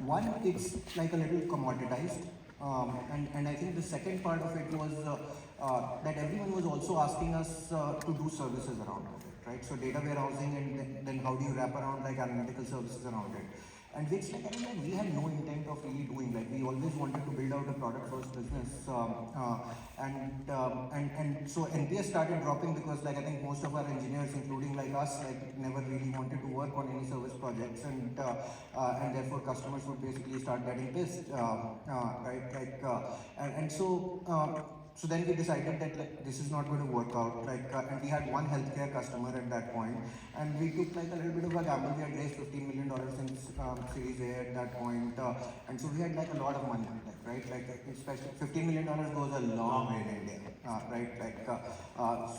one, it's like a little commoditized. And I think the second part of it was that everyone was also asking us to do services around it, right? So data warehousing, and then how do you wrap around like analytical services around it? And which, like, I don't know, we had no intent of really doing. Like, we always wanted to build out a product first business, and so NPS started dropping because, like, I think most of our engineers, including like us, like, never really wanted to work on any service projects, and therefore customers would basically start getting pissed, right? Like, and so. So then we decided that, like, this is not going to work out. Like, and we had one healthcare customer at that point, and we took like a little bit of a gamble. We had raised $15 million in Series A at that point, and so we had like a lot of money, right? Like, especially $15 million goes a long way in India, right? Like,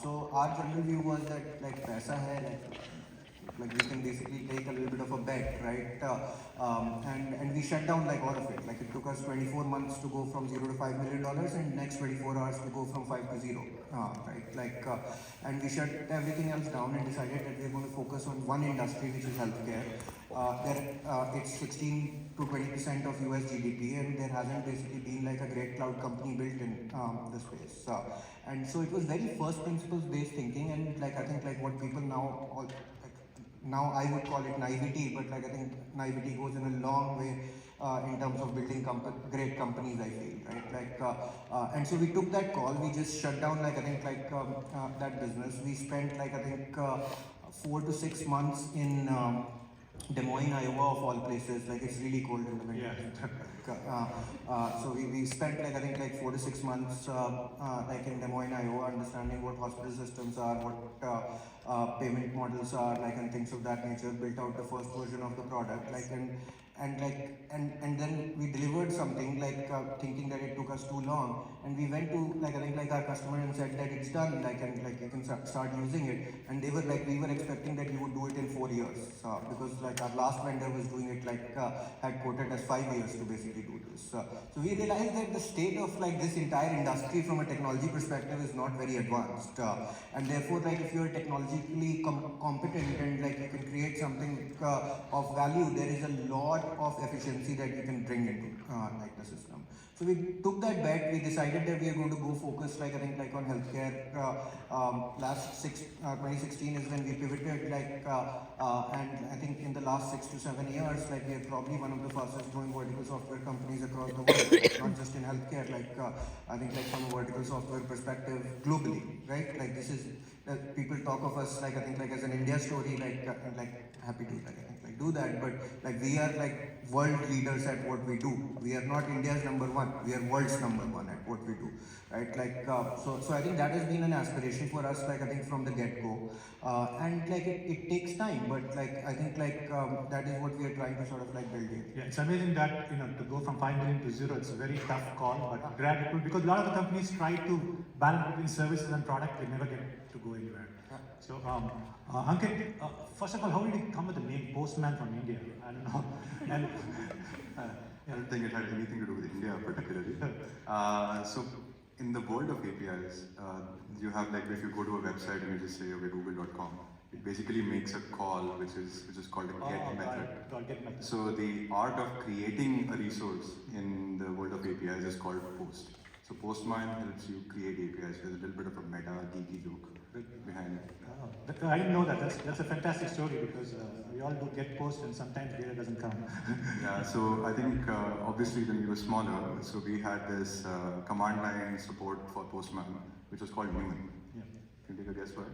so our general view was that, like, paisa hai, like we can basically take a little bit of a bet, right? And we shut down like all of it. Like, it took us 24 months to go from $0 to $5 million, and next 24 hours to go from 5 to 0, right? Like, and we shut everything else down and decided that we're going to focus on one industry, which is healthcare. It's 16 to 20% of US GDP, and there hasn't basically been like a great cloud company built in the space. And so it was very first principles based thinking, and like, I think like what people now I would call it naivety, but like, I think naivety goes in a long way in terms of building great companies, I feel, right? Like, and so we took that call. We just shut down, like, I think like that business. We spent like, I think 4 to 6 months in Des Moines, Iowa, of all places. Like, it's really cold in the winter. Yeah. So we spent like, I think like 4 to 6 months like in Des Moines, Iowa, understanding what hospital systems are, what payment models are, like, and things of that nature. Built out the first version of the product, like, and then we delivered something, like, thinking that it took us too long, and we went to, like, I think like our customer and said that it's done, like, and like you can start using it, and they were like, we were expecting that you would do it in 4 years, because like our last vendor was doing it, like, had quoted us 5 years to basically do this. So we realized that the state of like this entire industry from a technology perspective is not very advanced, and therefore, like, if you're technologically competent and like you can create something of value, there is a lot of efficiency that you can bring into like the system. So we took that bet. We decided that we are going to go focus, like, I think like on healthcare. 2016 is when we pivoted, like, and I think in the last 6 to 7 years, like, we are probably one of the fastest growing vertical software companies across the world, not just in healthcare. Like, I think like from a vertical software perspective globally, right? Like, this is people talk of us, like, I think like as an India story, like happy to, like, I think like do that, but like we are like world leaders at what we do. We are not India's number one, we are world's number one at what we do, right? Like, so I think that has been an aspiration for us, like, I think from the get-go, and like it takes time, but like I think like that is what we are trying to sort of like build here. Yeah, it's amazing that, you know, to go from 5 million to 0, it's a very tough call, but glad it will, because a lot of the companies try to balance between services and product, they never get to go anywhere. So, Ankit, first of all, how did you come with the name Postman from India? I don't know. And, I don't think it had anything to do with India particularly. So in the world of APIs, you have, like, if you go to a website and you just say, okay, google.com, it basically makes a call which is called a get method. Get method. So the art of creating a resource in the world of APIs is called Post. So Postman helps you create APIs. There's a little bit of a meta geeky joke behind it. I didn't know that. That's a fantastic story, because we all do get post and sometimes data doesn't come. Yeah, so I think obviously when we were smaller, so we had this command line support for Postman, which was called Newman. Yeah. Can you take a guess what?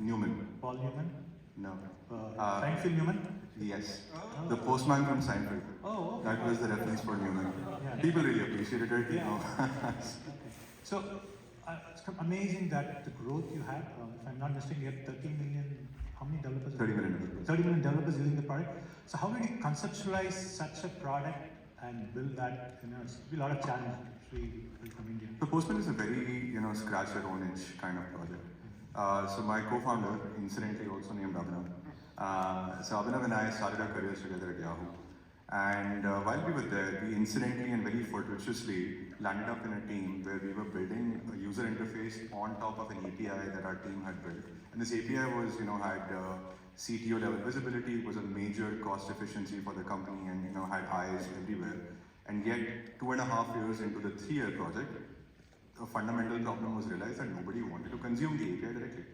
Newman. Paul Newman? No. Seinfeld Newman? Yes. The Postman from Seinfeld. Oh, okay. That was the reference for Newman. Yeah. People really appreciated it, you know. So, it's amazing that the growth you had, if I'm not mistaken, you have 30 million, how many developers? 30 million developers. 30 million developers using the product. So how did you conceptualize such a product and build that? You know, it's a lot of challenge to build from India. So Postman is a very, you know, scratch your own itch kind of project. So my co-founder, incidentally also named Abhinav. So Abhinav and I started our careers together at Yahoo. And while we were there, we incidentally and very fortuitously landed up in a team where we were building a user interface on top of an API that our team had built. And this API was, you know, had CTO level visibility, was a major cost efficiency for the company, and had eyes everywhere. And yet, 2.5 years into the 3-year project, a fundamental problem was realized that nobody wanted to consume the API directly.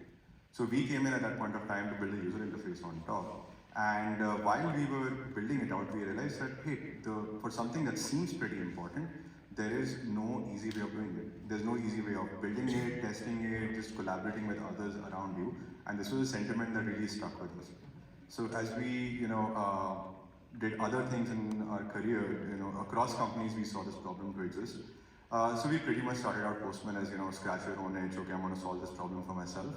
So we came in at that point of time to build a user interface on top. And while we were building it out, we realized that, hey, for something that seems pretty important, there is no easy way of doing it. There's no easy way of building it, testing it, just collaborating with others around you. And this was a sentiment that really stuck with us. So as we, did other things in our career, across companies, we saw this problem to exist. So we pretty much started out Postman as, scratch your own itch, okay, I'm going to solve this problem for myself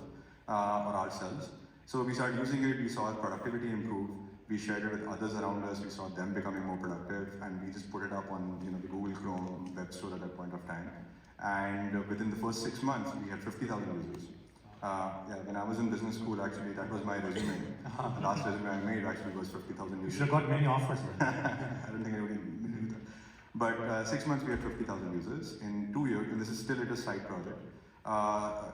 or ourselves. So we started using it, we saw our productivity improve, we shared it with others around us, we saw them becoming more productive, and we just put it up on the Google Chrome web store at that point of time. And within the first 6 months, we had 50,000 users. When I was in business school, actually, that was my resume. The last resume I made actually was 50,000 users. You should have got many offers. I don't think anybody knew that. But 6 months, we had 50,000 users. In 2 years, and this is still a side project,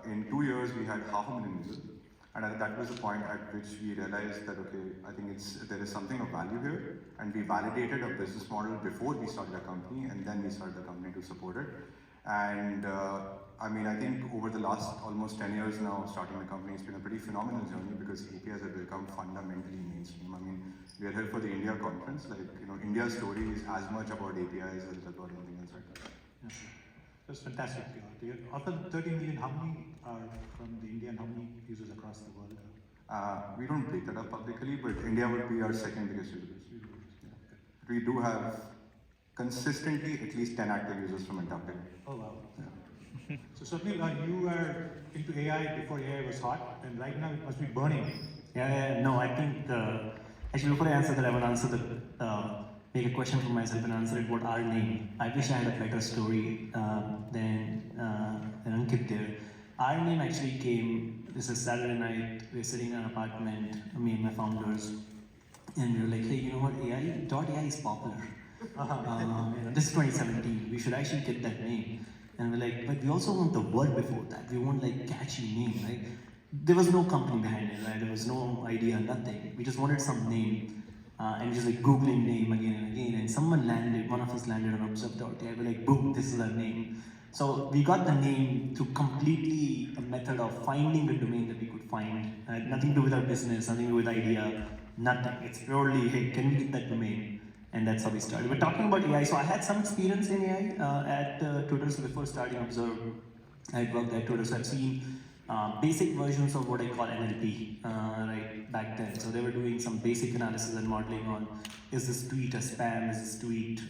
in 2 years, we had 500,000 users. And that was the point at which we realized that, okay, I think there is something of value here, and we validated a business model before we started a company, and then we started the company to support it. And I think over the last almost 10 years now, starting the company, it's been a pretty phenomenal journey because APIs have become fundamentally mainstream. We are here for the India conference. India's story is as much about APIs as it is about anything else right now. Yeah. That's fantastic. Of the 13 million, how many are from the India and how many users across the world? We don't break that up publicly, but India would be our second biggest users. We do have consistently at least 10 active users from Antarctica. Oh wow. Yeah. So Swapnil, you were into AI before AI was hot, and right now it must be burning. No, I think, actually before I answer that, I want to answer make a question for myself and answer it what our name. I wish I had a better story than Ankit there. Our name actually came, this is Saturday night, we're sitting in an apartment, me and my founders, and we were like, hey, you know what, AI is popular. This is 2017, we should actually get that name. And we're like, but we also want the word before that, we want like catchy name, right? There was no company behind it, right? There was no idea, nothing. We just wanted some name. And just like Googling name again and again, and one of us landed on observe.ai. We're like, boom, this is our name. So we got the name through completely a method of finding a domain that we could find. Nothing to do with our business, nothing to do with idea, nothing. It's purely, hey, can we get that domain? And that's how we started. We're talking about AI. So I had some experience in AI at Twitter. So before starting Observe, I had worked at Twitter. So I've seen basic versions of what I call NLP right back then. So they were doing some basic analysis and modeling on, is this tweet a spam, is this tweet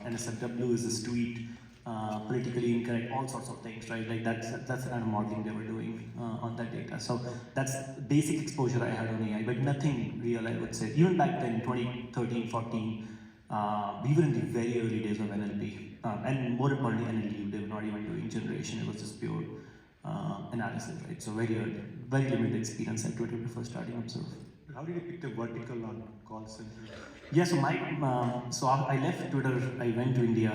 NSFW, is this tweet politically incorrect, all sorts of things, right? Like that's the kind of modeling they were doing on that data. So that's basic exposure I had on AI, but nothing real, I would say. Even back then, 2013, 14, we were in the very early days of NLP. And more importantly, NLP, they were not even doing generation, it was just pure analysis, right? So very limited experience at Twitter before starting Observe. How did you pick the vertical on call center? Yeah, so I left Twitter, I went to India,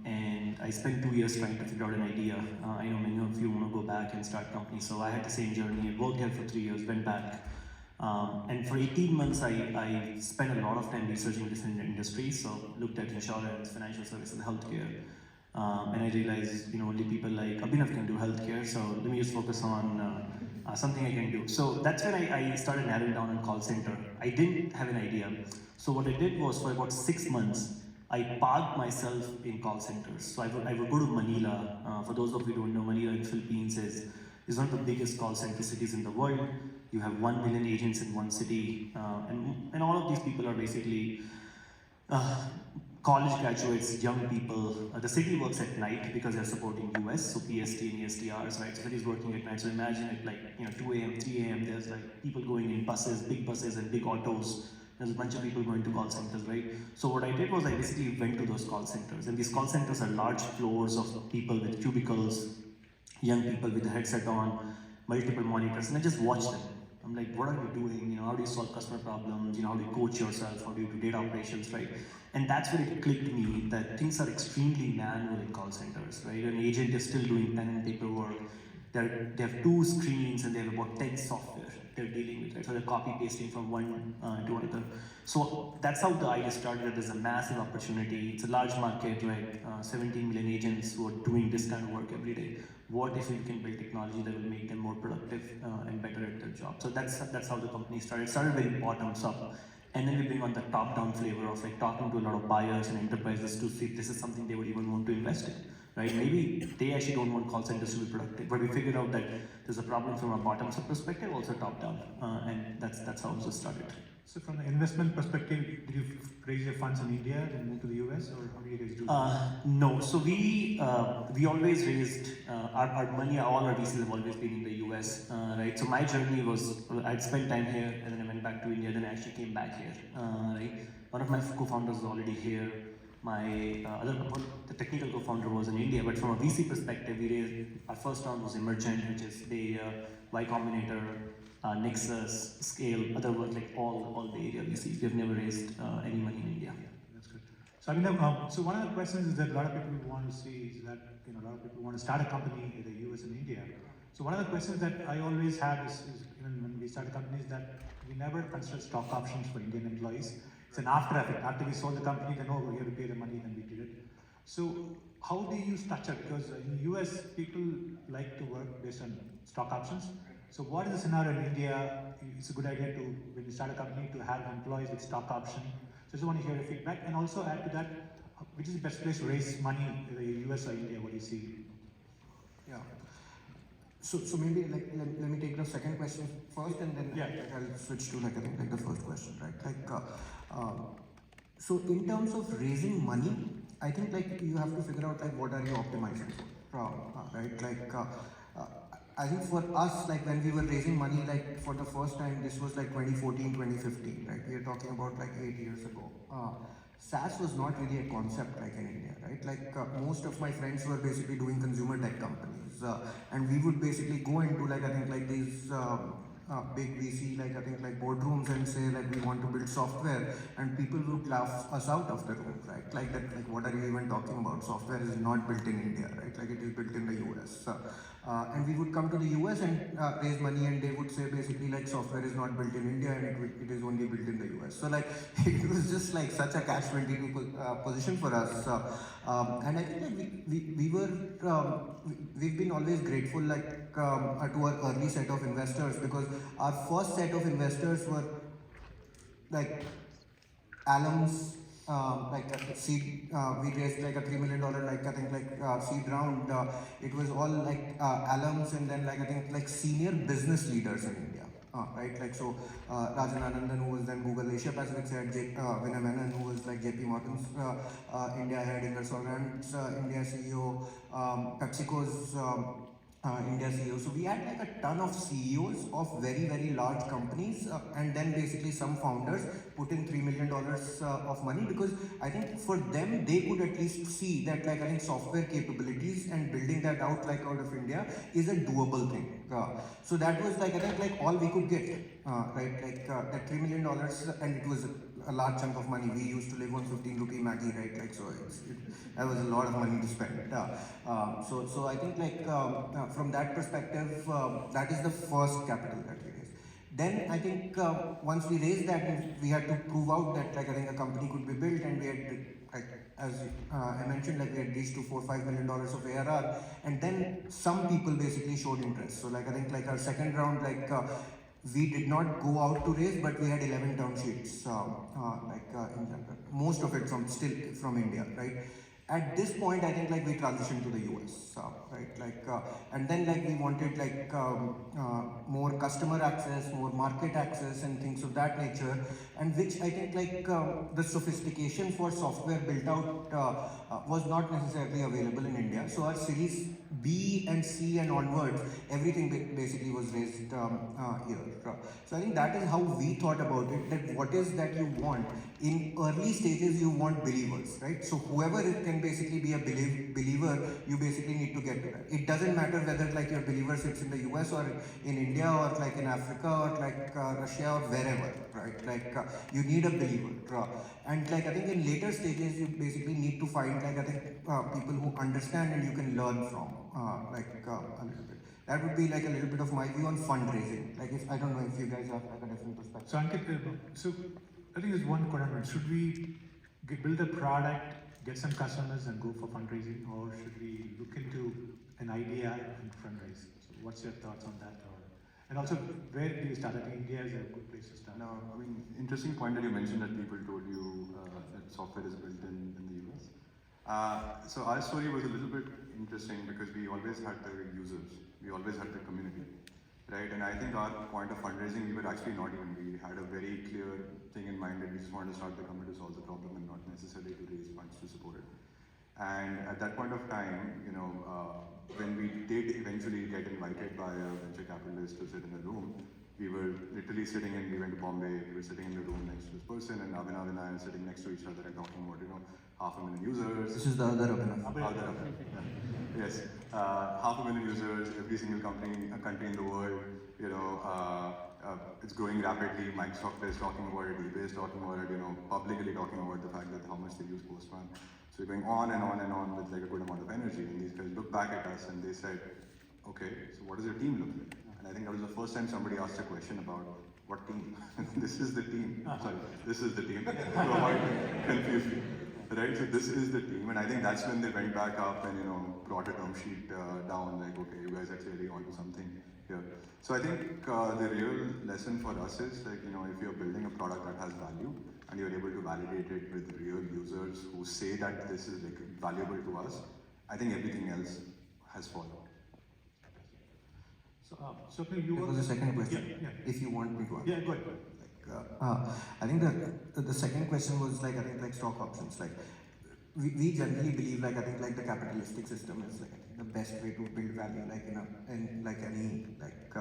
and I spent 2 years trying to figure out an idea. I know many of you want to go back and start companies, so I had the same journey. I worked here for 3 years, went back. And for 18 months, I spent a lot of time researching different industries, so looked at insurance, financial services, healthcare. And I realized, only people like Abhinav can do healthcare, so let me just focus on something I can do. So that's when I started narrowing down on call center. I didn't have an idea. So what I did was, for about 6 months, I parked myself in call centers. So I would go to Manila. For those of you who don't know, Manila in the Philippines is one of the biggest call center cities in the world. You have 1 million agents in one city. And all of these people are basically college graduates, young people. The city works at night because they're supporting US, so PST and EST hours, right? So city's working at night. So imagine at 2 a.m., 3 a.m., there's people going in big buses and big autos. There's a bunch of people going to call centers, right? So what I did was I basically went to those call centers. And these call centers are large floors of people with cubicles, young people with a headset on, multiple monitors, and I just watched them. I'm like, what are you doing? How do you solve customer problems? How do you coach yourself? How do you do data operations, right? And that's when it clicked me that things are extremely manual in call centers, right? An agent is still doing pen and paper work. they have 2 screens and they have about 10 software they're dealing with, right? So they're copy pasting from one to another. So that's how the idea started. There's a massive opportunity. It's a large market, right? 17 million agents who are doing this kind of work every day. What if we can build technology that will make them more productive and better at their job? So that's how the company started. It started very bottoms up. And then we bring on the top-down flavor of like talking to a lot of buyers and enterprises to see if this is something they would even want to invest in, right? Maybe they actually don't want call centers to be productive, but we figured out that there's a problem from a bottoms-up perspective, also top-down, and that's how it was started. So from the investment perspective, did you raise your funds in India and move to the US, or how do you guys do that? No, so we always raised our money. All our VCs have always been in the US, right? So my journey was I'd spent time here, and then I went back to India. Then I actually came back here, right? One of my co-founders is already here. My the technical co-founder was in India, but from a VC perspective, we raised our first round was Emergent, which is Bay Y Combinator, Nexus, Scale, other work like all Bay Area VCs. We have never raised any money in India. That's good. So I mean, so one of the questions is that a lot of people want to see is that a lot of people want to start a company in the US and India. So one of the questions that I always have is even when we start a company is that we never consider stock options for Indian employees. It's an after effect. After we sold the company, then we have to pay the money, then we did it. So how do you structure? Because in the US, people like to work based on stock options. So what is the scenario in India? It's a good idea to, when you start a company, to have employees with stock option. So I just want to hear your feedback, and also add to that, which is the best place to raise money, in the US or India? What do you see? Yeah. So maybe let me take the second question first, and then I'll switch to like I think like the first question, right? So in terms of raising money, I think like you have to figure out like what are you optimizing for, right? I think for us, like when we were raising money, like for the first time, this was like 2014, 2015, right? We are talking about like 8 years ago. SaaS was not really a concept like in India, right? Like most of my friends were basically doing consumer tech companies, and we would basically go into like I think like these big VC like I think like boardrooms and say like we want to build software, and people would laugh us out of the room, right? Like that, like what are you even talking about? Software is not built in India, right? Like it is built in the US. And we would come to the US and raise money, and they would say basically like software is not built in India and it is only built in the US. So like it was just like such a catch-22 position for us. And I think that we've been always grateful like to our early set of investors, because our first set of investors were like alums. Like a seed, we raised like a $3 million like I think like seed round. It was all like alums, and then like I think like senior business leaders in India, right? Like so, Rajan Anandan, who was then Google Asia Pacific head, Vinay Menon, who was like JP Morgan's India head, Ingersoll Rand's India CEO, PepsiCo's India CEO. So we had like a ton of CEOs of very large companies, and then basically some founders put in $3 million of money, because I think for them they could at least see that like I think software capabilities and building that out like out of India is a doable thing. So that was like I think like all we could get, right? Like that $3 million, and it was a large chunk of money. We used to live on 15 rupee Maggie, right? Like so, that was a lot of money to spend. So I think like from that perspective, that is the first capital that we raised. Then I think once we raised that, we had to prove out that like I think a company could be built, and we had like as I mentioned, like we had reached to $4-5 million of ARR, and then some people basically showed interest. So like I think like our second round, like we did not go out to raise, but we had 11 term sheets, in general. Most of it still from India, right? At this point, I think like we transitioned to the US, right? Like, and then like we wanted like more customer access, more market access, and things of that nature, and which I think like the sophistication for software built out was not necessarily available in India. So our series B and C and onwards, everything basically was raised here. So I think that is how we thought about it, that what is that you want. In early stages, you want believers, right? So whoever it can basically be a believer, you basically need to get to that. It doesn't matter whether like your believer sits in the US or in India or like in Africa or like Russia or wherever, right? Like you need a believer. And like I think in later stages, you basically need to find like I think people who understand and you can learn from, a little bit. That would be like a little bit of my view on fundraising. Like if I don't know if you guys have like a different perspective. So Ankit, so I think there's one conundrum. Should we build a product, get some customers and go for fundraising, or should we look into an idea and fundraise? So what's your thoughts on that? And also, where do you start? I think India is a good place to start. No, I mean, interesting point that you mentioned that people told you that software is built in the US. So our story was a little bit interesting because we always had the users, we always had the community, right? And I think our point of fundraising, we were actually not even, we had a very clear thing in mind that we just wanted to start the company to solve the problem and not necessarily to raise funds to support it. And at that point of time, you know, when we did eventually get invited by a venture capitalist to sit in a room, we were literally sitting in, we went to Bombay, we were sitting in the room next to this person, and Abhinav and I are sitting next to each other and talking about, you know, 500,000 users. This is the other Abhinav. Yes, 500,000 users, every single country in the world, you know, it's growing rapidly. Microsoft is talking about it, eBay is talking about it, you know, publicly talking about the fact that how much they use Postman. So we're going on and on and on with like a good amount of energy. And these guys looked back at us and they said, okay, so what does your team look like? And I think that was the first time somebody asked a question about what team? This is the team. Sorry, this is the team. To avoid confusion. Right, so this is the team, and I think that's when they went back up and, you know, brought a term sheet down, like, okay, you guys are clearly onto something here. So I think the real lesson for us is, like, you know, if you're building a product that has value and you're able to validate it with real users who say that this is like valuable to us, I think everything else has followed. So you That was the second question. Yeah. If you want me to answer. Yeah, go ahead. I think the second question was like I think like stock options. Like we generally believe like I think like the capitalistic system is like I think the best way to build value like in like any like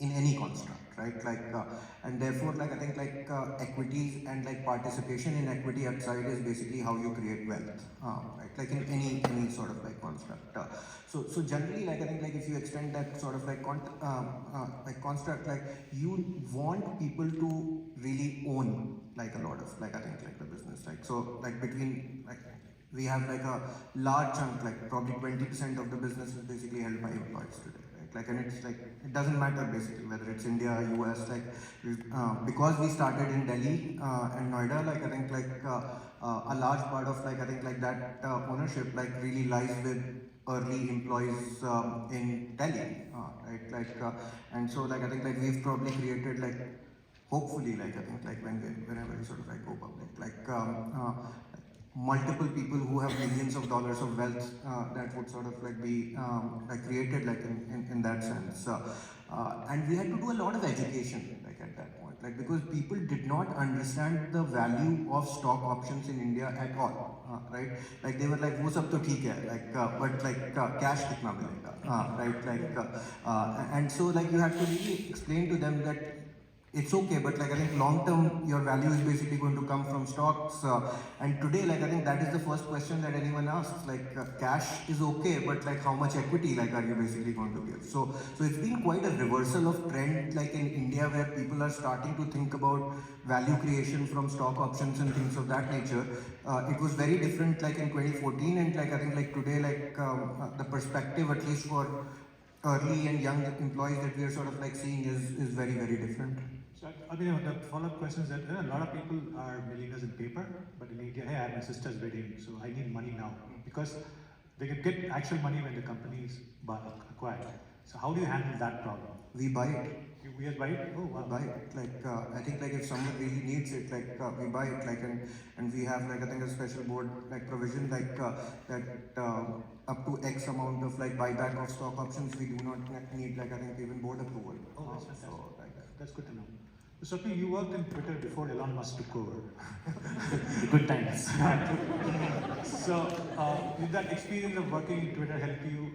in any construct, right? Like and therefore like I think like equities and like participation in equity upside is basically how you create wealth, right? Like in any sort of like construct. So generally like I think like if you extend that sort of like construct, like you want people to really own like a lot of like I think like the business, like so like between like we have like a large chunk, like probably 20% of the business is basically held by employees today. Like and it's like it doesn't matter basically whether it's India, US, like because we started in Delhi and Noida, like I think like a large part of like I think like that ownership like really lies with early employees in Delhi, right? Like and so like I think like we've probably created like hopefully like I think like whenever we sort of like go public, like multiple people who have millions of dollars of wealth that would sort of like be like created like in that sense, and we had to do a lot of education like at that point, like because people did not understand the value of stock options in India at all, right? Like they were like wo sab to theek hai, like but like cash kitna milega, right? Like and so like you had to really explain to them that it's okay, but like I think long term your value is basically going to come from stocks, and today like I think that is the first question that anyone asks, like cash is okay, but like how much equity like are you basically going to give? So it's been quite a reversal of trend like in India where people are starting to think about value creation from stock options and things of that nature. It was very different like in 2014, and like I think like today like the perspective at least for early and young employees that we are sort of like seeing is very, very different. So, I mean, the follow-up question is that a lot of people are millionaires in paper, but in India, hey, I have my sister's wedding, so I need money now. Because they can get actual money when the company is acquired. So how do you handle that problem? We buy it. We just buy it? Oh, wow. Buy it. Like, I think like if someone really needs it, like we buy it, like and we have like I think a special board like provision like that up to X amount of like buyback of stock options, we do not need like I think even board approval. Oh, that's fantastic. So, like, That's good to know. So, Swapni, you worked in Twitter before Elon Musk took over. The good times. So, did that experience of working in Twitter help you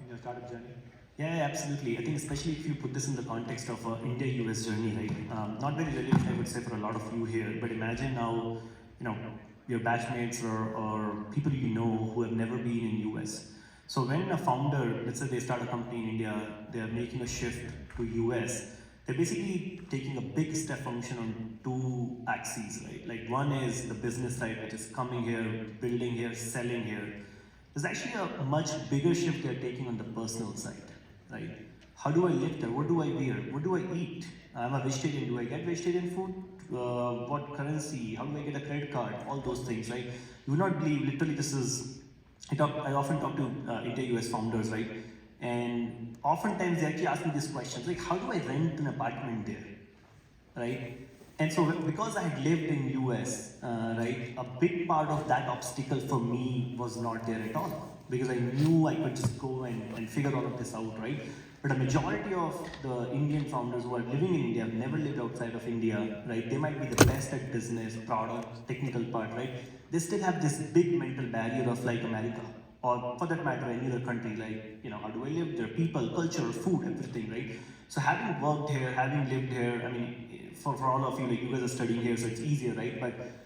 in your startup journey? Yeah, absolutely. I think especially if you put this in the context of India-US journey, right? Not very relevant, I would say, for a lot of you here. But imagine now, you know, your batchmates or people you know who have never been in US. So when a founder, let's say they start a company in India, they're making a shift to US. They're basically taking a big step function on two axes, right? Like one is the business side, which is coming here, building here, selling here. There's actually a much bigger shift they're taking on the personal side. right? How do I live there? What do I wear? What do I eat? I'm a vegetarian. Do I get vegetarian food? What currency? How do I get a credit card? All those things, right? You would not believe. Literally, this is. I often talk to India US founders, right? And oftentimes they actually ask me these questions, like, how do I rent an apartment there, right? And so because I had lived in US, right, a big part of that obstacle for me was not there at all, because I knew I could just go and figure all of this out, right? But a majority of the Indian founders who are living in India have never lived outside of India, right? They might be the best at business, product, technical part, right? They still have this big mental barrier of like America, or for that matter, any other country, like, you know, how do I live there? People, culture, food, everything, right? So having worked here, having lived here, I mean, for all of you, like you guys are studying here, so it's easier, right?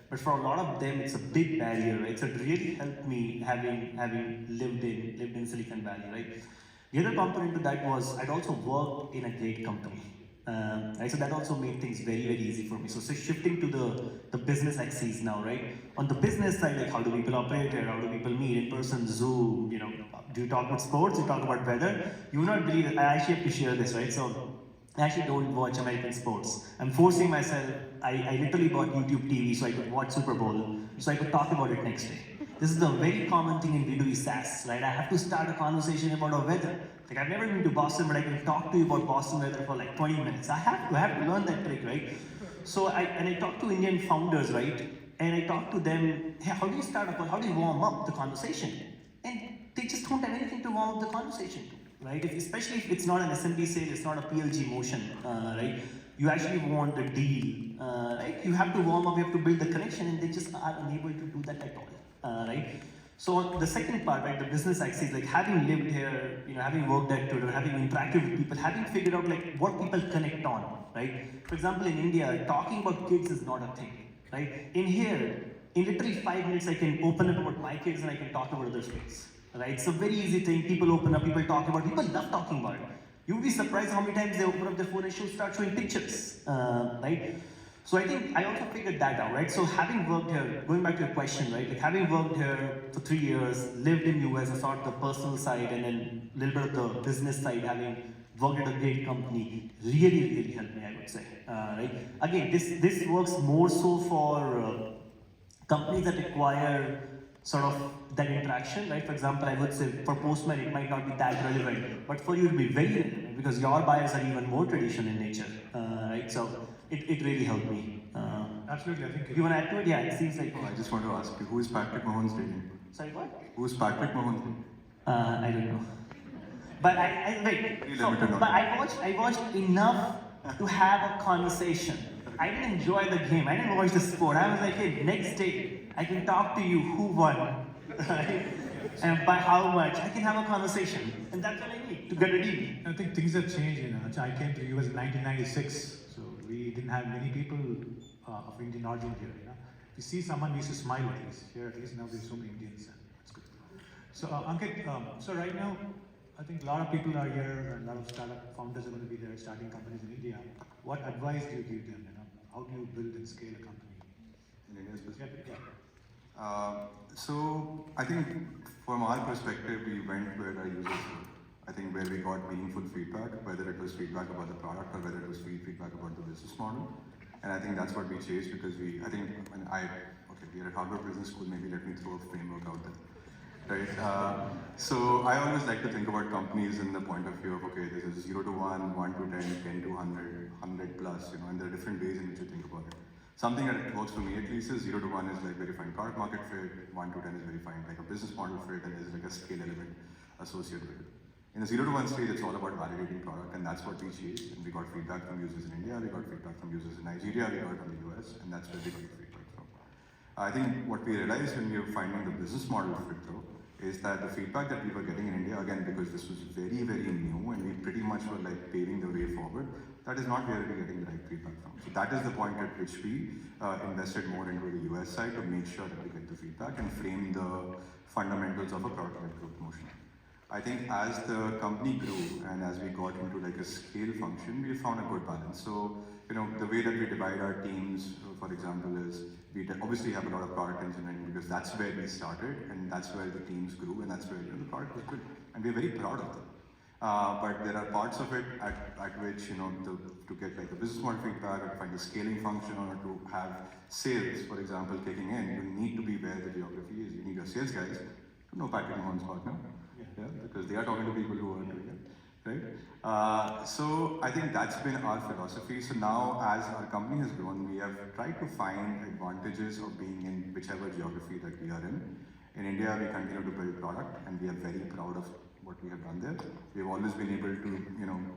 But for a lot of them, it's a big barrier, right? So it really helped me having lived in Silicon Valley, right? The other component to that was I'd also worked in a great company. Right, so that also made things very, very easy for me. So shifting to the business axis now, right? On the business side, like how do people operate here? How do people meet in person, Zoom? You know, do you talk about sports? Do you talk about weather? You will not believe it. I actually have to share this, right? So I actually don't watch American sports. I'm forcing myself. I literally bought YouTube TV so I could watch Super Bowl, so I could talk about it next day. This is the very common thing in B2B SaaS, right? I have to start a conversation about our weather. Like I've never been to Boston, but I can talk to you about Boston weather for like 20 minutes. I have to learn that trick, right? So I talk to Indian founders, right? And I talk to them, hey, how do you start up, how do you warm up the conversation? And they just don't have anything to warm up the conversation to, right? Especially if it's not an SMB sale, it's not a PLG motion, right? You actually want a deal, right? You have to warm up, you have to build the connection, and they just are unable to do that at all, right? So the second part, right, the business axis, like having lived here, you know, having worked at Twitter, having interacted with people, having figured out like what people connect on, right? For example, in India, talking about kids is not a thing, right? In here, in literally 5 minutes, I can open up about my kids and I can talk about other kids, right? It's a very easy thing. People open up, people talk about it. People love talking about it. You'd be surprised how many times they open up their phone and start showing pictures, right? So I think I also figured that out, right? So having worked here, going back to your question, right? Like having worked here for 3 years, lived in US, I thought the personal side and then a little bit of the business side, having worked at a great company, really, really helped me, I would say, right? Again, this works more so for companies that require sort of that interaction, right? For example, I would say for Postman, it might not be that relevant, but for you, it will be very relevant because your buyers are even more traditional in nature, right? So it really helped me. Absolutely, I think. You want to add to it? Yeah, it seems like. I just want to ask you, who is Patrick Mahomes dating? Sorry, what? Who is Patrick Mahomes dating? I don't know. But I wait. Very So, limited but I watched enough to have a conversation. I didn't enjoy the game. I didn't watch the sport. I was like, hey, next day I can talk to you who won, right? And by how much. I can have a conversation, and that's what I need to get a deal. I think things have changed. You know, I came to the US in 1996, so we didn't have many people of Indian origin here. You know, if you see someone, we used to smile at least. Here, at least now there's so many Indians, and it's good. So Ankit, so right now, I think a lot of people are here, and a lot of startup founders are going to be there, starting companies in India. What advice do you give them? You know, how do you build and scale a company? In India's business? Yeah. So I think from our perspective, we went where our users were. I think where we got meaningful feedback, whether it was feedback about the product or whether it was feedback about the business model. And I think that's what we chased because we are at Harvard Business School, maybe let me throw a framework out there. Right? So I always like to think about companies in the point of view of, okay, this is 0 to 1, 1 to 10, 10 to 100, 100 plus, you know, and there are different ways in which you think about it. Something that works for me at least is 0 to 1 is like verifying product market fit, 1 to 10 is verifying like a business model fit, and there's like a scale element associated with it. In the 0 to 1 stage, it's all about validating product, and that's what we chased. And we got feedback from users in India, we got feedback from users in Nigeria, we got it from the US, and that's where we got the feedback from. I think what we realized when we were finding the business model fit though, is that the feedback that we were getting in India, again, because this was very, very new and we pretty much were like paving the way forward, that is not where we're getting the right feedback from. So that is the point at which we invested more into the US side to make sure that we get the feedback and frame the fundamentals of a product-led growth motion. I think as the company grew and as we got into like a scale function, we found a good balance. So, you know, the way that we divide our teams, for example, is we obviously have a lot of product engineering because that's where we started and that's where the teams grew and that's where the product was built. And we're very proud of them. But there are parts of it at which, to get like the business model feedback, or to find the scaling function, or to have sales, for example, kicking in, you need to be where the geography is. You need your sales guys to know Patrick Mahon's partner, because they are talking to people who are doing it, right? So I think that's been our philosophy. So now, as our company has grown, we have tried to find advantages of being in whichever geography that we are in. In India, we continue to build product, and we are very proud of what we have done there. We've always been able to,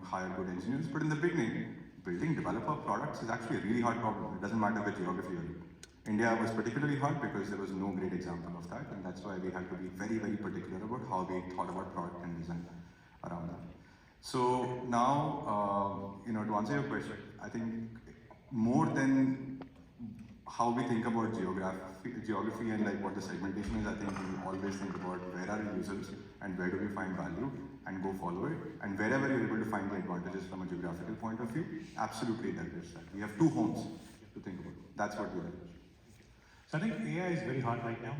hire good engineers. But in the beginning, building developer products is actually a really hard problem. It doesn't matter which geography you're in. India was particularly hard because there was no great example of that, and that's why we had to be very, very particular about how we thought about product and design around that. So now, to answer your question, I think more than how we think about geography and like what the segmentation is, I think we always think about where are the users and where do we find value and go follow it. And wherever you're able to find the advantages from a geographical point of view, absolutely that is that. We have two homes to think about. That's what we are. So I think AI is very hard right now,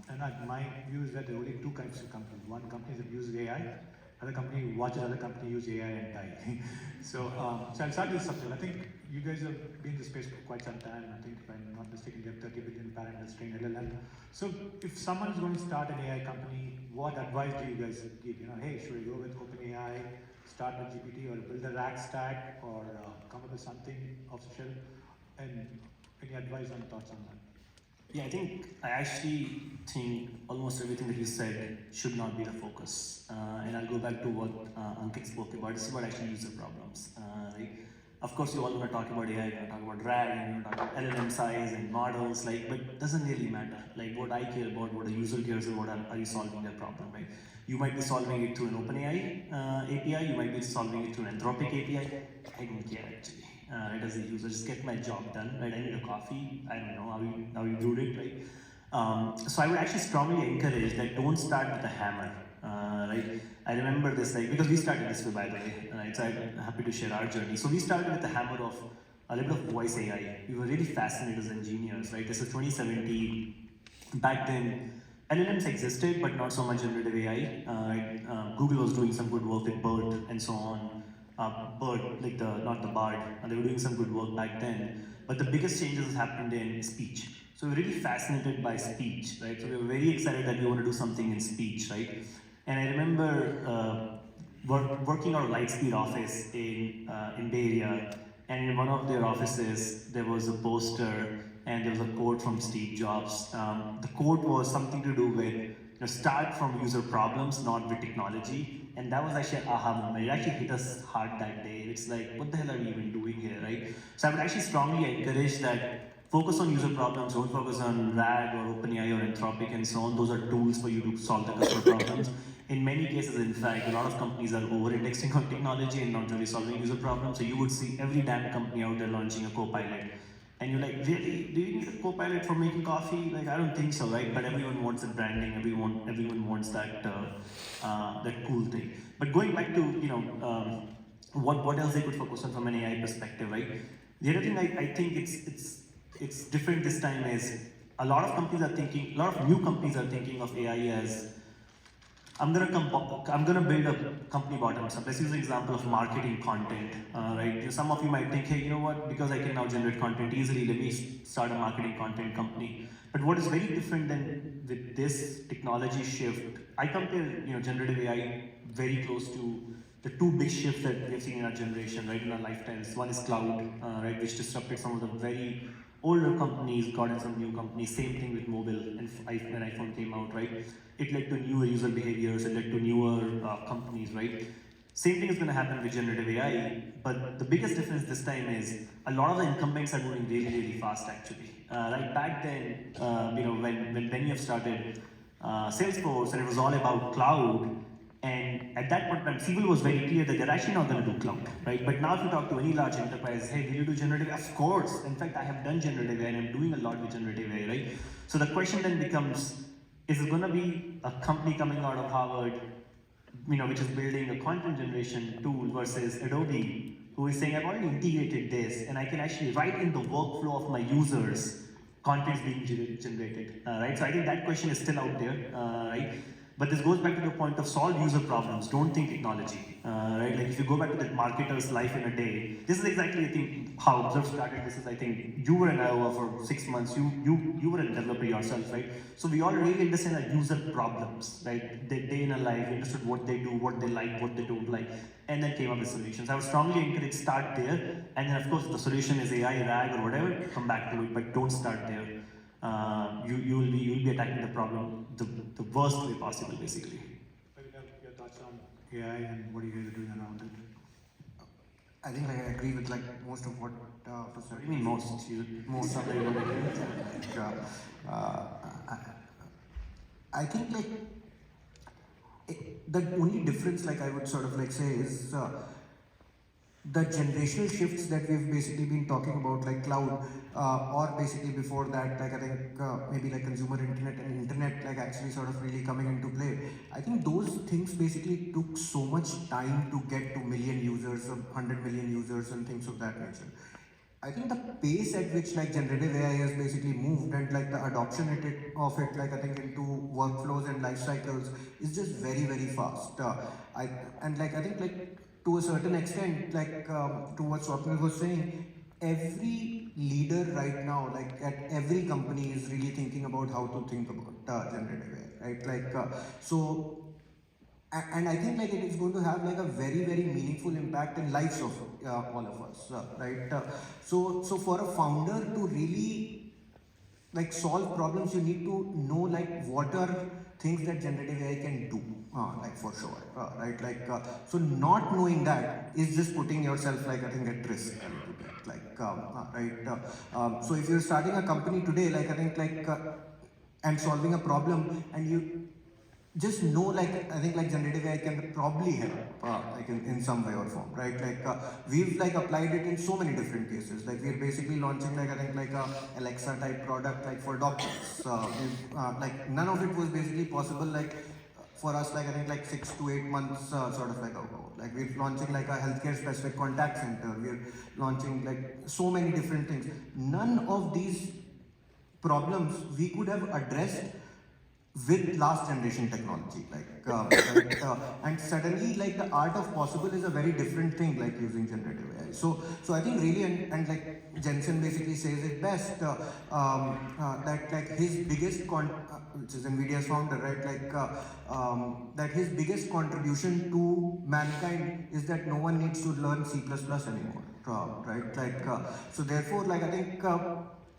and my view is that there are only two kinds of companies. One company that uses AI, other company watches other company use AI and die. So I'll start with something. I think you guys have been in the space for quite some time. I think if I'm not mistaken, you have 30 billion parameters trained LLM. So if someone is going to start an AI company, what advice do you guys give? Hey, should we go with OpenAI, start with GPT, or build a rack stack, or come up with something off the shelf? And any advice and thoughts on that? Yeah, I actually think almost everything that you said should not be the focus. And I'll go back to what Ankit spoke about. This is about actually user problems. Right? Of course, you all want to talk about AI, you want to talk about RAG, and you want to talk about LLM size and models, but it doesn't really matter. Like what I care about, what a user cares about, are you solving their problem, right? You might be solving it through an OpenAI API, you might be solving it through an Anthropic API. I don't care actually. Right, as a user, just get my job done, right? I need a coffee, I don't know how you do it, right? So I would actually strongly encourage that don't start with a hammer, right? I remember this, because we started this way, by the way, right? So I'm happy to share our journey. So we started with the hammer of a little bit of voice AI. We were really fascinated as engineers, right? This is 2017. Back then, LLMs existed, but not so much generative AI. Google was doing some good work with BERT and so on. BERT, not the BARD, they were doing some good work back then. But the biggest changes happened in speech. So we're really fascinated by speech, right? So we were very excited that we want to do something in speech, right? And I remember working out of Lightspeed office in Bay Area, and in one of their offices there was a poster and there was a quote from Steve Jobs. The quote was something to do with start from user problems, not with technology. And that was actually an aha moment. It actually hit us hard that day. It's like, what the hell are we even doing here, right? So I would actually strongly encourage that focus on user problems, don't focus on RAG or OpenAI or Anthropic and so on. Those are tools for you to solve the customer problems. In many cases, in fact, a lot of companies are over-indexing on technology and not really solving user problems. So you would see every damn company out there launching a co-pilot. And you're like, really? Do you need a co-pilot for making coffee? Like, I don't think so, right? But everyone wants the branding. Everyone wants that that cool thing. But going back to what else they could focus on from an AI perspective, right? The other thing I think it's different this time is a lot of new companies are thinking of AI as I'm gonna build a company bottoms up. Let's use an example of marketing content, right? Some of you might think, hey, you know what? Because I can now generate content easily, let me start a marketing content company. But what is very different than with this technology shift, I compare generative AI very close to the two big shifts that we have seen in our generation, right, in our lifetimes. One is cloud, right, which disrupted some of the very older companies, got in some new companies. Same thing with mobile and when iPhone came out, right? It led to newer user behaviors, it led to newer companies, right? Same thing is going to happen with generative AI, but the biggest difference this time is a lot of the incumbents are moving really, really fast actually. Like back then, when Benny have started Salesforce and it was all about cloud, and at that point, Siebel was very clear that they're actually not going to do cloud, right? But now if you talk to any large enterprise, hey, will you do generative? Of course. In fact, I have done generative AI and I'm doing a lot with generative AI, right? So the question then becomes, is it going to be a company coming out of Harvard, which is building a content generation tool versus Adobe, who is saying, I've already integrated this and I can actually write in the workflow of my users, content being generated, right? So I think that question is still out there, right? But this goes back to the point of solve user problems, don't think technology, right? Like if you go back to that marketer's life in a day, this is exactly, I think, how Observe started. This is, I think, you were in Iowa for 6 months, you were a developer yourself, right? So we all really understand our user problems, right? Their day in a life, we understood what they do, what they like, what they don't like, and then came up with solutions. I would strongly encourage start there, and then of course if the solution is AI, RAG, or whatever, come back to it, but don't start there. You'll be attacking the problem the worst way possible, basically. Your thoughts on AI and what are you guys doing around it? I think I agree with like most of what was said. What do you mean most? Most of Something it. you don't agree? I think like the only difference, like I would sort of like say, is the generational shifts that we've basically been talking about, like cloud, or basically before that, like I think maybe like consumer internet and internet, like actually sort of really coming into play. I think those things basically took so much time to get to million users, or 100 million users, and things of that nature. I think the pace at which like generative AI has basically moved, and like the adoption of it, like I think into workflows and life cycles, is just very fast. I think like to a certain extent, like to what Swapnil was saying, every leader right now, like at every company, is really thinking about how to think about generative AI, right? And I think like it is going to have like a very meaningful impact in lives of all of us, right? So for a founder to really like solve problems, you need to know like what are things that generative AI can do, like for sure, right? So not knowing that is just putting yourself, like I think, at risk a little bit, like right. So if you're starting a company today, like I think like and solving a problem, and you just know, like I think like generative AI can probably help, like in some way or form, right? We've like applied it in so many different cases. Like we're basically launching, like I think like a Alexa type product, like for doctors. Like none of it was basically possible, like for us, like I think like 6 to 8 months sort of like ago. Like we're launching like a healthcare specific contact center. We're launching like so many different things. None of these problems we could have addressed with last generation technology, and suddenly like the art of possible is a very different thing, like using generative AI. So I think really, and like Jensen basically says it best, that like his biggest which is Nvidia's founder, right? That his biggest contribution to mankind is that no one needs to learn C++ anymore, right? So therefore, like I think.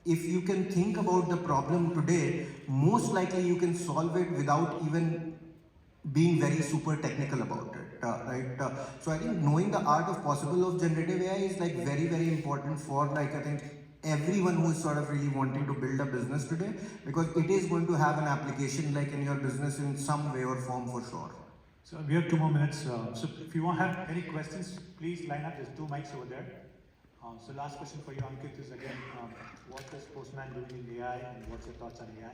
If you can think about the problem today, most likely you can solve it without even being very super technical about it, right? So I think knowing the art of possible of generative AI is like very important for, like I think, everyone who is sort of really wanting to build a business today, because it is going to have an application like in your business in some way or form for sure. So we have 2 more minutes. So if you want to have any questions, please line up. There's 2 mics over there. So last question for you, Ankit, is again, what is Postman doing in AI, and what's your thoughts on AI?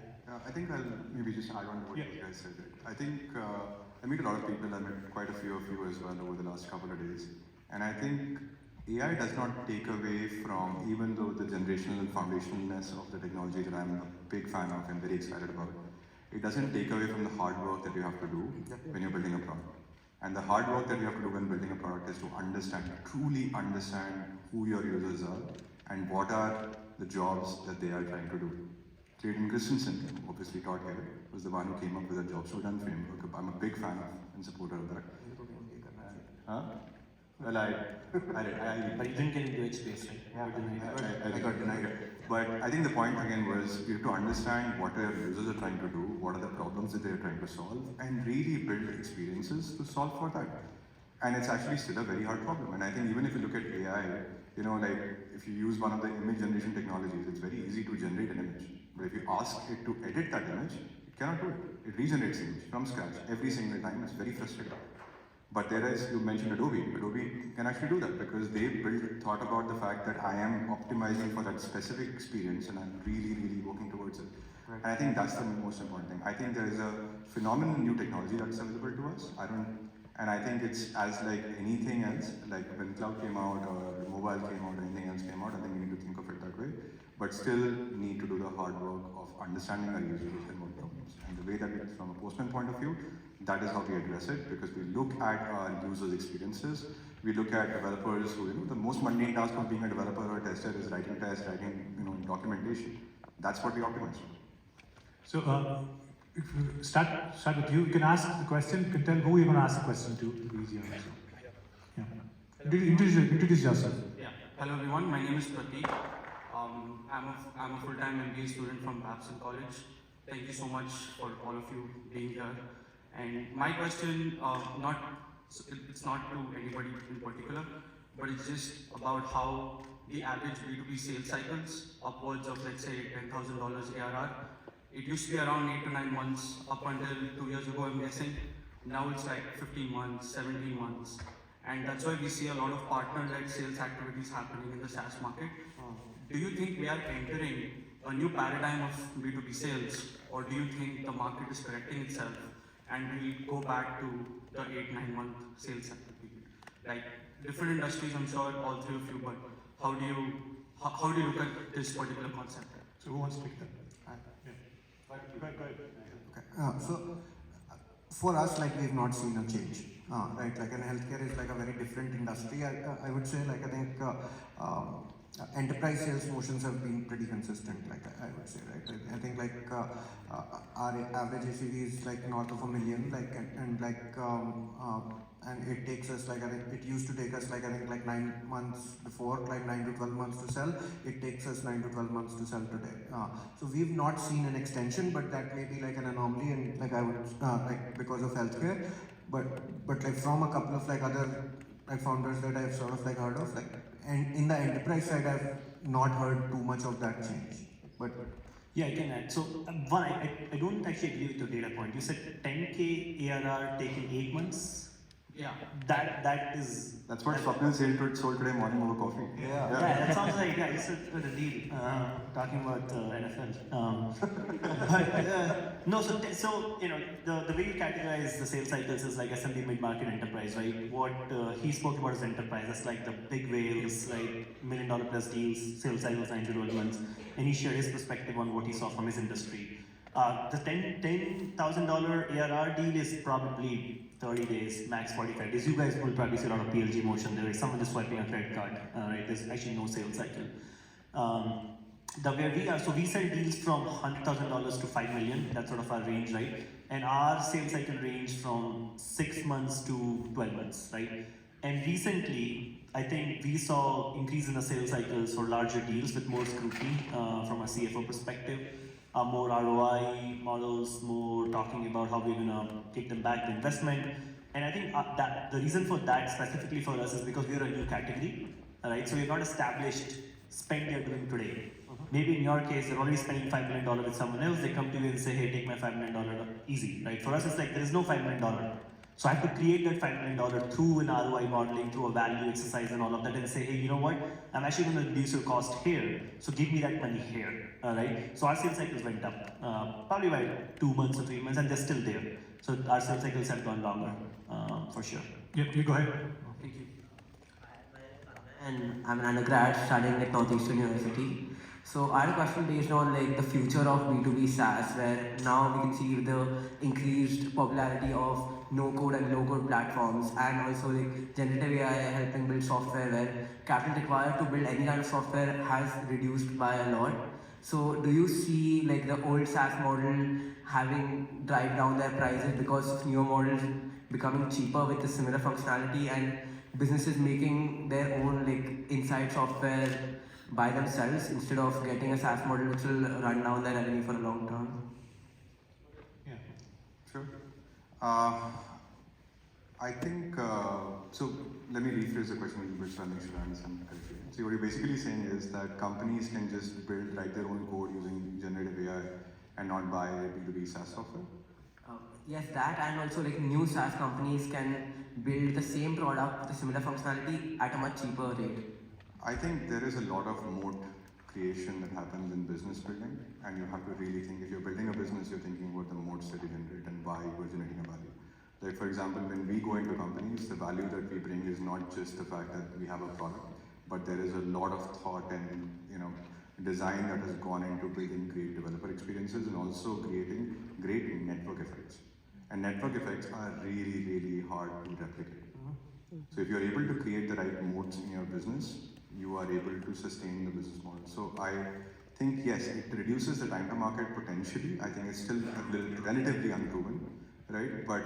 I think I'll maybe just add on to what you guys said. I think I meet a lot of people. I met quite a few of you as well over the last couple of days. And I think AI does not take away from, even though the generational and foundationalness of the technology that I'm a big fan of and very excited about, it doesn't take away from the hard work that you have to do when you're building a product. And the hard work that you have to do when building a product is to understand, truly understand who your users are and what are the jobs that they are trying to do. Clayton Christensen, obviously taught here, was the one who came up with a job done framework. I'm a big fan of and supporter of that. Huh? Well, But you didn't get into it space, right? I got denied it. But I think the point again was you have to understand what your users are trying to do, what are the problems that they're trying to solve, and really build experiences to solve for that. And it's actually still a very hard problem. And I think even if you look at AI, you know, like if you use one of the image generation technologies, it's very easy to generate an image. But if you ask it to edit that image, it cannot do it. It regenerates the image from scratch every single time. It's very frustrating. But there is, you mentioned Adobe. Adobe can actually do that because they thought about the fact that I am optimizing for that specific experience and I'm really working towards it. Right. And I think that's the most important thing. I think there is a phenomenal new technology that's available to us. And I think it's as like anything else, like when cloud came out or mobile came out or anything else came out, I think we need to think of it that way. But still need to do the hard work of understanding our users and what problems. problems. And the way that we, from a Postman point of view, that is how we address it, because we look at our users' experiences. We look at developers who, the most mundane task of being a developer or a tester is writing tests, writing, documentation. That's what we optimize for. So, if we start with you, you can ask the question, you can tell who you're going to ask the question to. It'll be easier. So, yeah. Introduce yourself. Yeah. Hello everyone, my name is Prateek. I'm a full-time MBA student from Babson College. Thank you so much for all of you being here. And my question, it's not to anybody in particular, but it's just about how the average B2B sales cycles, upwards of let's say $10,000 ARR. It used to be around 8 to 9 months up until 2 years ago, I'm guessing. Now it's like 15 months, 17 months. And that's why we see a lot of partner-led sales activities happening in the SaaS market. Do you think we are entering a new paradigm of B2B sales, or do you think the market is correcting itself and we'll go back to the 8-9 month sales cycle period? Like different industries, I'm sure all three of you, but how do you look at this particular concept? So who wants to pick that? Go ahead. Okay. So for us, like we've not seen a change, right? Like, and healthcare is like a very different industry. I would say, like I think enterprise sales motions have been pretty consistent. Like I would say, right? I think like our average ACV is like north of $1 million. Like and it takes us like I think it used to take us like 9 months before, like 9 to 12 months to sell. It takes us 9 to 12 months to sell today. So we've not seen an extension, but that may be like an anomaly, and like I would like because of healthcare. But like from a couple of like other like founders that I've sort of like heard of, like, and in the enterprise side I've not heard too much of that change. But yeah, I can add. So one, I don't actually agree with your data point. You said 10K ARR taking 8 months. Yeah. That is. That's what Swapnil sold today morning over coffee. Yeah, that sounds like it's a deal. Talking about NFL. But no, so the way you categorize the sales cycles is like SMB, mid-market, enterprise, right? What he spoke about is enterprise. That's like the big whales, like $1 million plus deals, sales cycles 9 to 12 months, and he shared his perspective on what he saw from his industry. The $10,000 ARR deal is probably 30 days, max 45 days. You guys will probably see a lot of PLG motion there. Someone is swiping a credit card, right? There's actually no sales cycle. The where we are, so we sell deals from $100,000 to $5 million. That's sort of our range, right? And our sales cycle range from 6 months to 12 months, right? And recently, I think we saw increase in the sales cycles for larger deals with more scrutiny from a CFO perspective. More ROI models, more talking about how we're gonna take them back the investment. And I think that the reason for that specifically for us is because we're a new category, right? So we're not established spend you're doing today. Maybe in your case, you're already spending $5 million with someone else, they come to you and say, hey, take my $5 million, easy, right? For us, it's like, there is no $5 million. So I have to create that $5 million through an ROI modeling, through a value exercise and all of that, and say, hey, you know what? I'm actually going to reduce your cost here, so give me that money here, right? So our sales cycles went up, probably by 2 months or 3 months, and they're still there. So our sales cycles have gone longer, for sure. Yeah, you go ahead. Thank you. And I'm an undergrad studying at Northeastern University. So I had a question based on like the future of B2B SaaS, where now we can see with the increased popularity of no-code and low-code platforms, and also like generative AI helping build software, where capital required to build any kind of software has reduced by a lot. So do you see like the old SaaS model having drive down their prices because of newer models becoming cheaper with the similar functionality, and businesses making their own like inside software by themselves instead of getting a SaaS model which will run down their revenue for a long term? Yeah. Sure. I think, so let me rephrase the question a little bit so I make sure I understand correctly. So what you're basically saying is that companies can just write their own code using generative AI and not buy B2B SaaS software? Yes, that, and also like new SaaS companies can build the same product with a similar functionality at a much cheaper rate. I think there is a lot of moat creation that happens in business building, and you have to really think, if you're building a business, you're thinking about the moats that you generate and why you're generating a value. Like for example, when we go into companies, the value that we bring is not just the fact that we have a product, but there is a lot of thought and design that has gone into building great developer experiences and also creating great network effects. And network effects are really, really hard to replicate. So if you're able to create the right modes in your business, you are able to sustain the business model. So I think, yes, it reduces the time to market potentially. I think it's still relatively unproven, right? But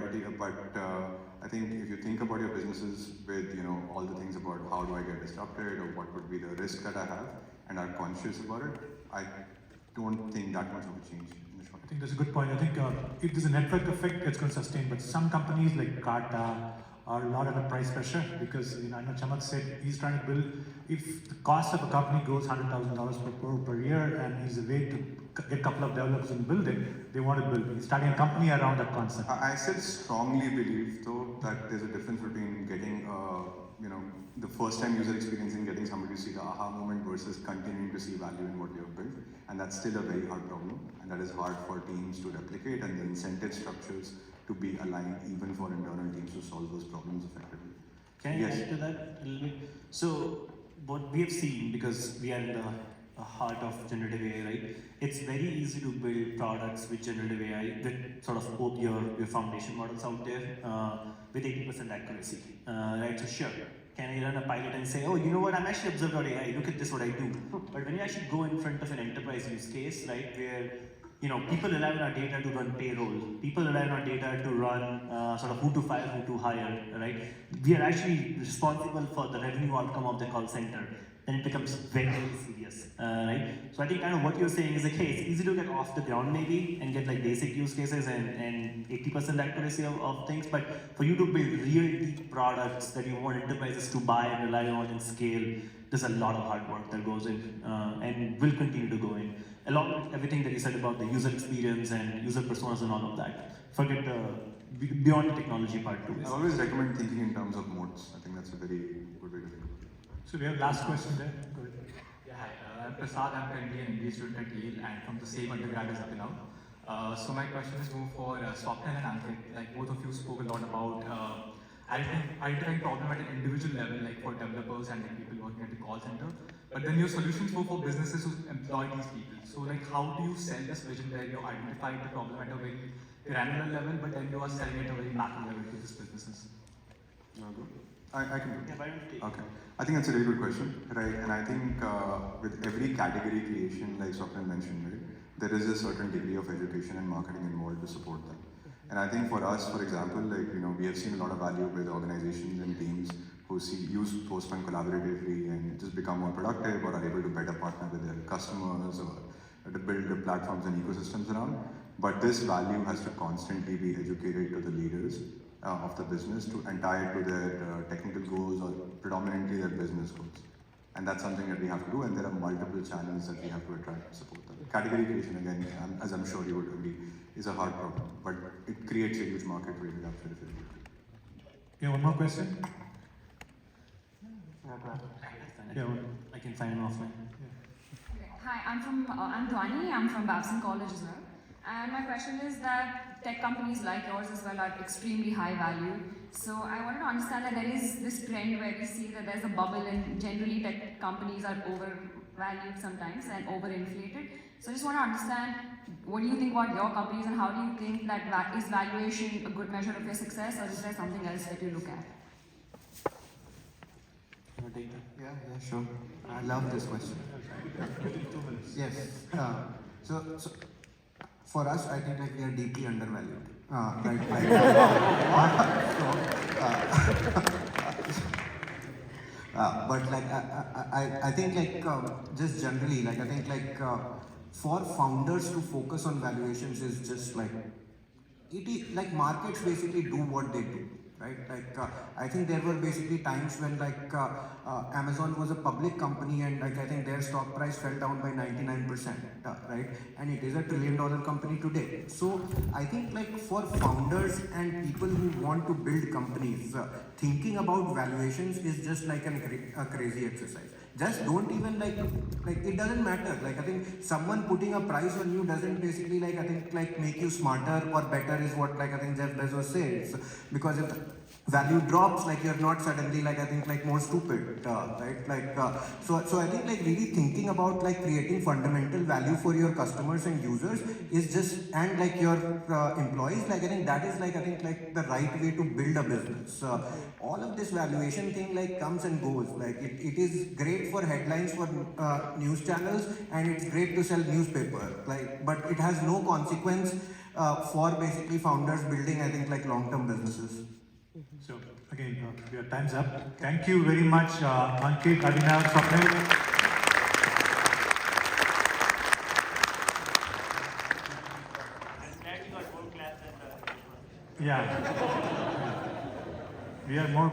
I think if you think about your businesses with all the things about how do I get disrupted or what would be the risk that I have and are conscious about it, I don't think that much of a change in the short I think that's a good point. I think if there's a network effect, it's going to sustain. But some companies like Kata are a lot under price pressure because I know Chamak said he's trying to build. If the cost of a company goes $100,000 per year, and he's a way to get a couple of developers and build it, they want to build. He's starting a company around that concept. I still strongly believe, though, that there's a difference between getting, the first-time user experience and getting somebody to see the aha moment versus continuing to see value in what you have built. And that's still a very hard problem, and that is hard for teams to replicate, and the incentive structures to be aligned even for internal teams to solve those problems effectively. Can I add to that a little bit? So, what we have seen, because we are in the heart of generative AI, right? It's very easy to build products with generative AI with sort of both your foundation models out there with 80% accuracy, right? So sure, can I run a pilot and say, oh, you know what, I'm actually observe.ai, look at this, what I do. But when you actually go in front of an enterprise use case, right, where people rely on our data to run payroll. People rely on our data to run sort of who to fire, who to hire, right? We are actually responsible for the revenue outcome of the call center. Then it becomes very, very serious, right? So I think kind of what you're saying is like, hey, it's easy to get off the ground maybe and get like basic use cases and 80% accuracy of things, but for you to build real deep products that you want enterprises to buy and rely on and scale, there's a lot of hard work that goes in and will continue to go in. Along with everything that you said about the user experience and user personas and all of that. Forget beyond the technology part too. I always recommend thinking in terms of modes. I think that's a very good way to think about it. So we have last question there. Go ahead. Yeah, hi. I'm Prasad. I'm currently an MBA student at Yale and from the same undergrad as Abhinav. So my question is more for Swapnil and Ankit. Like both of you spoke a lot about identifying problem at an individual level, like for developers and like people working at the call center. But then your solutions were for businesses who employ these people. So like how do you sell this vision where you identify the problem at a very granular level, but then you are selling at a very macro level to these businesses? I can do it. Yeah, why don't you take Okay. I think that's a really good question, right? And I think with every category creation, like Swapnil mentioned, right, there is a certain degree of education and marketing involved to support that. And I think for us, for example, like we have seen a lot of value with organizations and teams who use Postman collaboratively and just become more productive or are able to better partner with their customers or to build the platforms and ecosystems around. But this value has to constantly be educated to the leaders of the business to tie it to their technical goals or predominantly their business goals. And that's something that we have to do, and there are multiple channels that we have to attract to support that. Category creation, again, as I'm sure you would agree, is a hard problem, but it creates a huge market for you to capture if you do it. Yeah, one more question? Yeah, I can find an offline. Hi, I'm Dhwani. I'm from Babson College as well. And my question is that tech companies like yours as well are extremely high value. So I wanted to understand that there is this trend where we see that there's a bubble and generally tech companies are overvalued sometimes and overinflated. So I just want to understand, what do you think about your companies and how do you think that is valuation a good measure of your success, or is there something else that you look at? Yeah, sure. I love this question. Yes. So for us, I think like we are deeply undervalued. But like I think like just generally, like I think like for founders to focus on valuations is just like like markets basically do what they do. Right, like I think there were basically times when like Amazon was a public company and like I think their stock price fell down by 99%, right? And it is a $1 trillion company today. So I think like for founders and people who want to build companies, thinking about valuations is just like a crazy exercise. Just don't even like it doesn't matter. Like I think someone putting a price on you doesn't basically like I think like make you smarter or better is what like I think Jeff Bezos says. Because if value drops, like you're not suddenly like I think like more stupid, right? So I think like really thinking about like creating fundamental value for your customers and users is just, and like your employees, like I think that is like I think like the right way to build a business. All of this valuation thing like comes and goes. Like it is great for headlines for news channels, and it's great to sell newspaper. Like, but it has no consequence for basically founders building I think like long-term businesses. So again, your time's up. Thank you very much, Ankit, Abhinav, Swapnil. Yeah. We are more